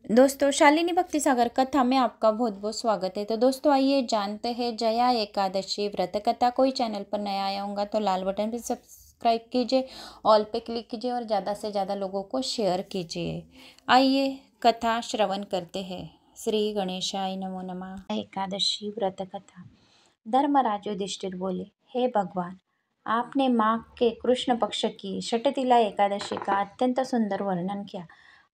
दोस्तों, शालिनी भक्ति सागर कथा में आपका बहुत बहुत स्वागत है। तो दोस्तों, आइए जानते हैं जया एकादशी व्रत कथा। कोई चैनल पर नया आया होगा तो लाल बटन पर सब्सक्राइब कीजिए, ऑल पे क्लिक कीजिए और ज़्यादा से ज़्यादा लोगों को शेयर कीजिए। आइए कथा श्रवण करते हैं। श्री गणेशाय नमो नमः। एकादशी व्रत कथा। धर्मराज युधिष्ठिर बोले, हे भगवान, आपने माघ के कृष्ण पक्ष की षटतिला एकादशी का अत्यंत सुंदर वर्णन किया।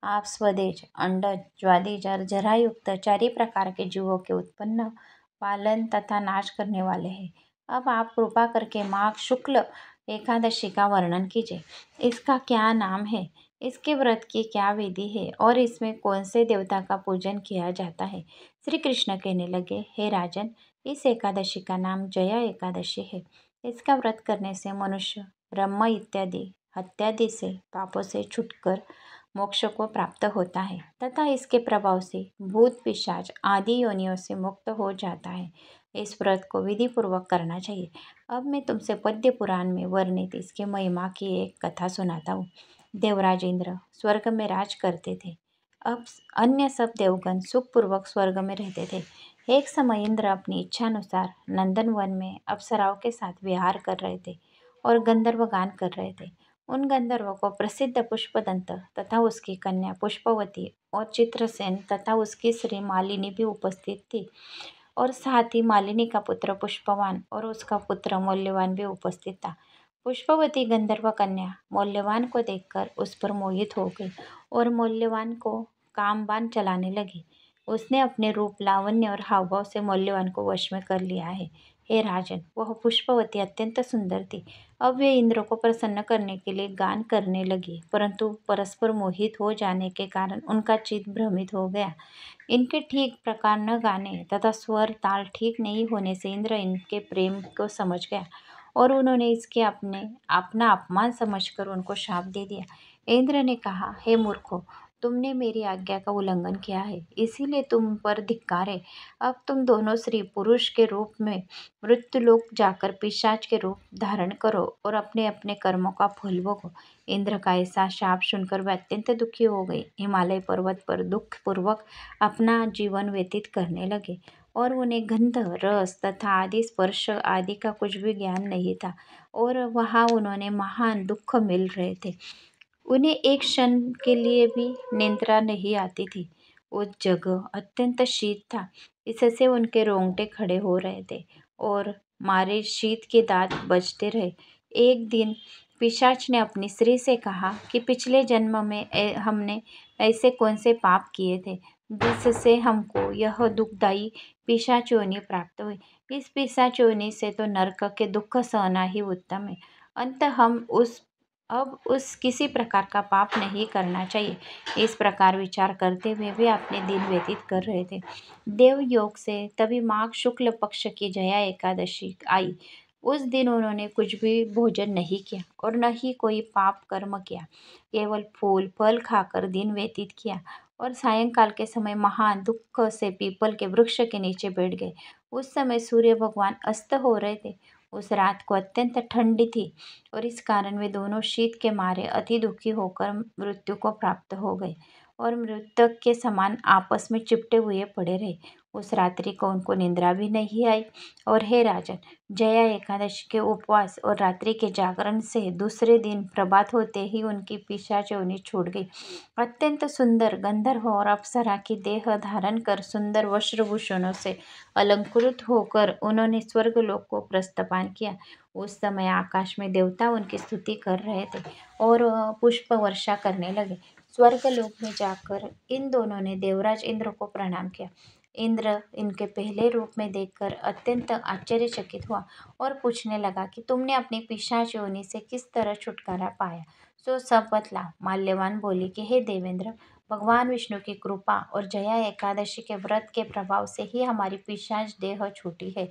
आप स्वदेश, अंडज, ज्वादिज और जरायुक्त चारी प्रकार के जीवों के उत्पन्न, पालन तथा नाश करने वाले हैं। अब आप कृपा करके माघ शुक्ल एकादशी का वर्णन कीजिए। इसका क्या नाम है, इसके व्रत की क्या विधि है और इसमें कौन से देवता का पूजन किया जाता है। श्री कृष्ण कहने लगे, हे राजन, इस एकादशी का नाम जया एकादशी है। इसका व्रत करने से मनुष्य ब्रह्म इत्यादि हत्यादि से पापों से छूटकर मोक्ष को प्राप्त होता है तथा इसके प्रभाव से भूत पिशाच आदि योनियों से मुक्त हो जाता है। इस व्रत को विधि पूर्वक करना चाहिए। अब मैं तुमसे पद्य पुराण में वर्णित इसके महिमा की एक कथा सुनाता हूँ। देवराज इंद्र स्वर्ग में राज करते थे। अब अन्य सब देवगण सुखपूर्वक स्वर्ग में रहते थे। एक समय इंद्र अपनी इच्छानुसार नंदनवन में अप्सराओं के साथ विहार कर रहे थे और गंधर्व गान कर रहे थे। उन गंधर्वों को प्रसिद्ध पुष्पदंत तथा उसकी कन्या पुष्पवती और चित्रसेन तथा उसकी स्त्री मालिनी भी उपस्थित थी और साथ ही मालिनी का पुत्र पुष्पवान और उसका पुत्र मौल्यवान भी उपस्थित था। पुष्पवती गंधर्व कन्या मौल्यवान को देखकर उस पर मोहित हो गई और मौल्यवान को कामबाण चलाने लगी। उसने अपने रूप, लावण्य और हावभाव से मौल्यवान को वश में कर लिया है। हे राजन, वह पुष्पवती अत्यंत सुंदर थी। अब वे इंद्र को प्रसन्न करने के लिए गान करने लगी, परंतु परस्पर मोहित हो जाने के कारण उनका चित्त भ्रमित हो गया। इनके ठीक प्रकार न गाने तथा स्वर ताल ठीक नहीं होने से इंद्र इनके प्रेम को समझ गया और उन्होंने इसके अपना अपमान समझकर उनको शाप दे दिया। इंद्र ने कहा, हे मूर्खों, तुमने मेरी आज्ञा का उल्लंघन किया है, इसीलिए तुम पर धिक्कार है। अब तुम दोनों स्त्री पुरुष के रूप में मृत्युलोक जाकर पिशाच के रूप धारण करो और अपने अपने कर्मों का फल भोगो। इंद्र का ऐसा शाप सुनकर वे अत्यंत दुखी हो गई। हिमालय पर्वत पर दुखपूर्वक अपना जीवन व्यतीत करने लगे और उन्हें गंध, रस तथा आदि स्पर्श आदि का कुछ भी ज्ञान नहीं था और वहाँ उन्होंने महान दुख मिल रहे थे। उन्हें एक क्षण के लिए भी निद्रा नहीं आती थी। उस जगह अत्यंत शीत था, इससे उनके रोंगटे खड़े हो रहे थे और मारे शीत के दांत बजते रहे। एक दिन पिशाच ने अपनी स्त्री से कहा कि पिछले जन्म में हमने ऐसे कौन से पाप किए थे जिससे हमको यह दुखदायी पिशाच योनि प्राप्त हुई। इस पिशाच योनि से तो नरक के दुख सहना ही उत्तम है। अंत हम उस किसी प्रकार का पाप नहीं करना चाहिए। इस प्रकार विचार करते हुए वे अपने दिन व्यतीत कर रहे थे। देवयोग से तभी माघ शुक्ल पक्ष की जया एकादशी आई। उस दिन उन्होंने कुछ भी भोजन नहीं किया और न ही कोई पाप कर्म किया, केवल फूल फल खाकर दिन व्यतीत किया और सायंकाल के समय महान दुख से पीपल के वृक्ष के नीचे बैठ गए। उस समय सूर्य भगवान अस्त हो रहे थे। उस रात को अत्यंत ठंडी थी और इस कारण वे दोनों शीत के मारे अति दुखी होकर मृत्यु को प्राप्त हो गए और मृतक के समान आपस में चिपटे हुए पड़े रहे। उस रात्रि को उनको निंद्रा भी नहीं आई। और हे राजन, जया एकादशी के उपवास और रात्रि के जागरण से दूसरे दिन प्रभात होते ही उनकी पिशाच योनि छूट गई। अत्यंत सुंदर गंधर्व और अप्सरा की देह धारण कर सुंदर वस्त्रभूषणों से अलंकृत होकर उन्होंने स्वर्गलोक को प्रस्थान किया। उस समय आकाश में देवता उनकी स्तुति कर रहे थे और पुष्प वर्षा करने लगे। स्वर्गलोक में जाकर इन दोनों ने देवराज इंद्र को प्रणाम किया। इंद्र इनके पहले रूप में देखकर अत्यंत आश्चर्यचकित हुआ और पूछने लगा कि तुमने अपनी पिशाच योनि से किस तरह छुटकारा पाया। सो सब बतला। माल्यवान बोली कि हे देवेंद्र, भगवान विष्णु की कृपा और जया एकादशी के व्रत के प्रभाव से ही हमारी पिशाच देह छूटी है।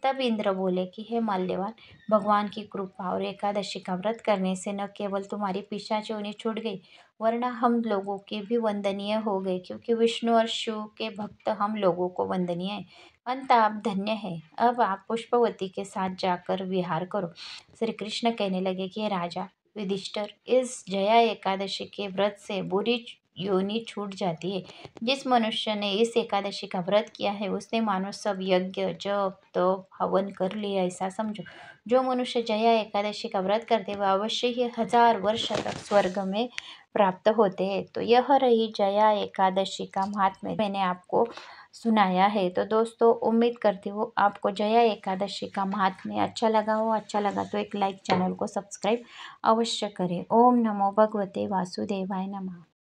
तब इंद्र बोले कि हे माल्यवान, भगवान की कृपा और एकादशी का व्रत करने से न केवल तुम्हारी पिशाच योनि छूट गई, वरना हम लोगों के भी वंदनीय हो गए, क्योंकि विष्णु और शिव के भक्त हम लोगों को वंदनीय है। अंत आप धन्य है। अब आप पुष्पवती के साथ जाकर विहार करो। श्री कृष्ण कहने लगे कि हे राजा युधिष्ठिर, इस जया एकादशी के व्रत से बुरी योनि छूट जाती है। जिस मनुष्य ने इस एकादशी का व्रत किया है उसने मानो सब यज्ञ जप तप हवन कर लिया ऐसा समझो। जो मनुष्य जया एकादशी का व्रत करते वह अवश्य ही 1000 वर्ष तक स्वर्ग में प्राप्त होते हैं। तो यह रही जया एकादशी का महात्म्य मैंने आपको सुनाया है। तो दोस्तों उम्मीद करती हूँ आपको जया एकादशी का महात्म्य अच्छा लगा हो। अच्छा लगा तो एक लाइक, चैनल को सब्सक्राइब अवश्य करें। ओम नमो भगवते वासुदेवाय नमः।